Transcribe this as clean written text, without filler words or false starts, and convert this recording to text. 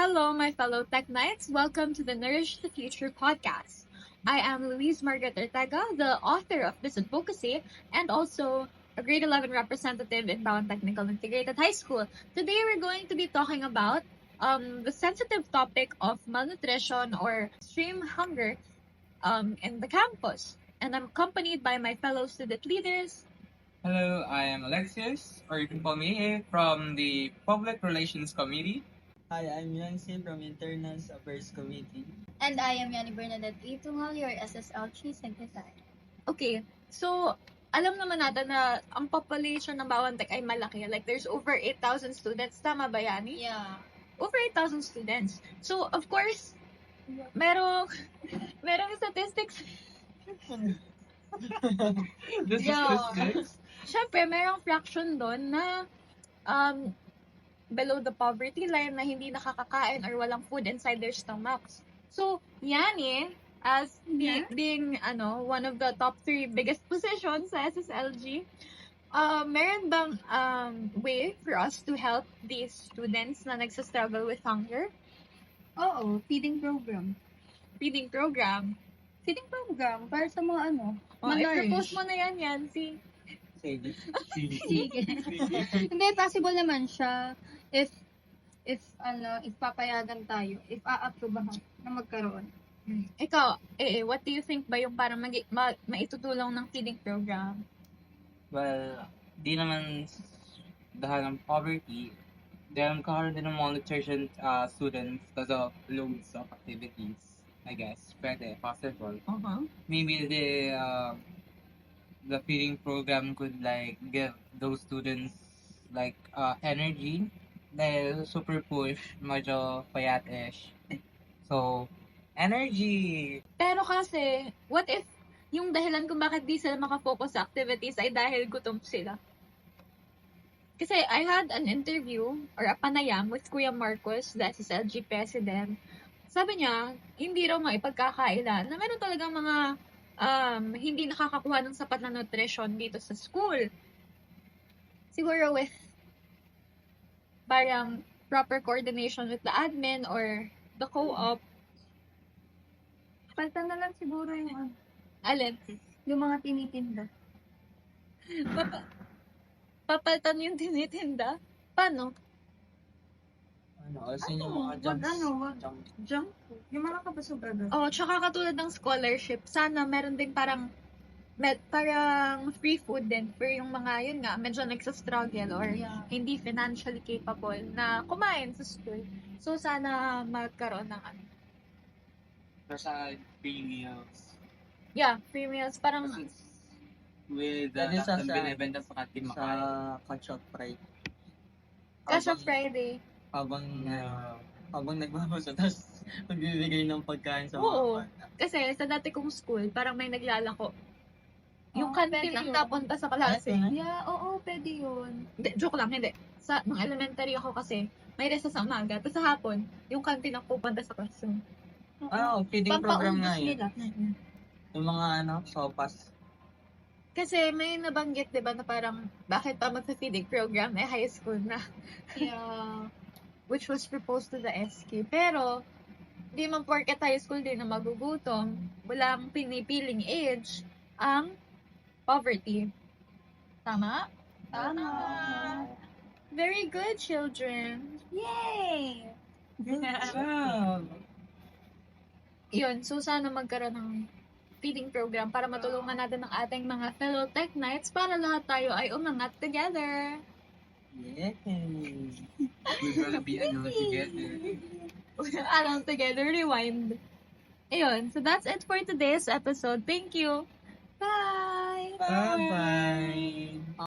Hello, my fellow Tech Knights. Welcome to the Nourish the Future podcast. I am Louise Margaret Ortega, the author of this advocacy and also a grade 11 representative in Bawang Technical Integrated High School. Today, we're going to be talking about the sensitive topic of malnutrition or extreme hunger in the campus. And I'm accompanied by my fellow student leaders. Hello, I am Alexius, or you can call me A, from the Public Relations Committee. Hi, I'm Yancy from Internal Affairs Committee. And I am Yani Bernadette Itungal, your SSLG Secretary. Okay, so alam naman natin na ang population ng Bawang Tech ay malaki. Like, there's over 8,000 students. Tama ba, Yani? Yeah. Over 8,000 students. So, of course, merong statistics. This Yeah. is statistics. Siyempre, merong fraction doon na below the poverty line na hindi nakakakain or walang food inside their stomachs. So, Yani, as being one of the top 3 biggest positions sa SSLG, meron bang way for us to help these students na nagsastruggle with hunger? Oo, feeding program. Feeding program. Feeding program para sa mga I-propose mo na yan, Yancy. Sige. Sige. Hindi, possible naman siya if papayagan tayo, if a-approvehan na magkaroon. Ikaw, what do you think ba yung parang maitutulong ng feeding program? Well, di naman dahil ng poverty, dahil magkakaroon din ng malnutrition students because of loads of activities, I guess. Pwede, possible. Maybe the feeding program could like give those students like energy dahil super push, medyo payat-ish. So, energy! Pero kasi, what if yung dahilan kung bakit di sila makafocus sa activities ay dahil gutom sila? Kasi I had an interview or a panayam with Kuya Marcos, the SSLG president. Sabi niya, hindi raw maipagkakailan na meron talagang mga hindi nakakakuha ng sapat na nutrition dito sa school. Siguro with parang proper coordination with the admin or the co-op. Paltan na lang siguro yung Alin? yung mga tinitinda. Papalitan yung tinitinda? Paano? Kasi yung mga Junk food. Yung mga kabasog-agad. Oh, tsaka katulad ng scholarship, sana meron din parang free food din for yung mga, yun nga, medyo nagsa-struggle or Yeah. hindi financially capable na kumain sa school. So, sana magkaroon ng Sa free meals. yeah, free meals. Parang, With Pwede sa- binibenta sa kantin sa makain. Catch Up Pride. Kasha Friday. Habang nagbabasa, tapos magbibigay ng pagkain sa Oo. mga bata. Kasi sa dati kong school, parang may naglalako. Yung Oh, kantin pwede ang yun. napunta sa klase. Pwede. Yeah, oo, pwede yun. Hindi, joke lang, hindi. Sa mga elementary ako kasi, may recess sa umaga. Tapos sa hapon, yung kantin ang pupunta sa classroom. Feeding program nga Pampaubos yun. nila. Yung mga sopas. Kasi may nabanggit, di ba, na parang, bakit pa magsa-feeding program eh, high school na. Yeah. Which was proposed to the SK. Pero, di man porket high school din na magugutom, walang pinipiling age ang poverty. Tama? Tama. Very good, children. Yay! Good job! Yun, so sana magkaroon ng feeding program para matulungan natin ang ating mga fellow Tech Knights para lahat tayo ay umangat together. Yay! We're gonna be together. Alang together, rewind. Ayun, so that's it for today's episode. Thank you. Bye! Bye-bye!